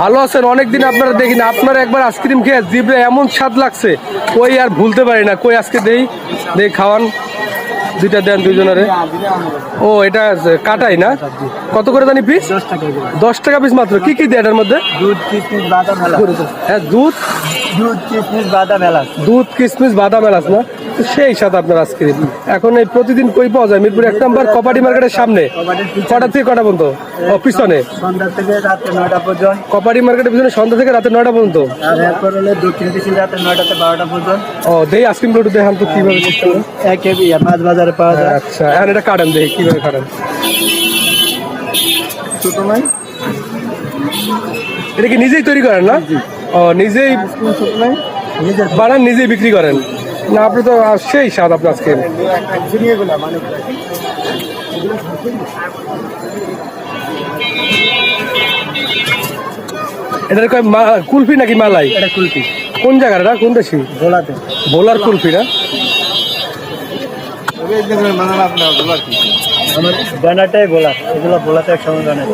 ভালো আছেন? অনেকদিন আপনারা দেখি না, আপনারা একবার আইসক্রিম খেয়ে জিভে এমন স্বাদ লাগছে কই আর ভুলতে পারি না। কই আজকে দেই খাওয়ান, দুইটা দেন দুইজনের। ও এটা কাটাই না? কত করে জানি পিস? 10 টাকা পিস মাত্র। কি কি দেয় এটার মধ্যে? দুধ কিশমিশ বাদাম এলাচ। হ্যাঁ, দুধ কিশমিশ বাদাম এলাচ। দুধ কিশমিশ বাদাম এলাচ না? তো সেই সাথে আপনার আইসক্রিম এখন এই প্রতিদিন কই পাওয়া যায়? মিরপুর 1 নম্বর কপাটি মার্কেটের সামনে। কটা থেকে কটা পর্যন্ত? ও পিছনে সন্ধ্যা থেকে রাত 9টা পর্যন্ত। কপাটি মার্কেটের পিছনে সন্ধ্যা থেকে রাতে 9টা পর্যন্ত। আর এরপর হলে দক্ষিণ দিকে রাত 9টা থেকে 12টা পর্যন্ত। ও দেই আইসক্রিম একটু দেখান তো কিভাবে সিস্টেম। মাছ বাজারে পাওয়া যায়। আচ্ছা, এখন এটা কাটেন দেখি কিভাবে কাটেন। ছোট নয়, এটা কি নিজেই তৈরি করেন না? ও নিজেই ছোট নয়, নিজের বানান, নিজেই বিক্রি করেন না? আপনি তো সেই স্বাদ আপনার আজকে। জিনিসগুলো মানে এটার কয় কুলফি নাকি মালাই? এটা কুলফি। কোন জায়গার এটা? কোন দেশি? ভোলাতে। ভোলার কুলফি না? আমার ব্যানারটাই ভোলা, এগুলো ভোলাতে এক সময় বানায়।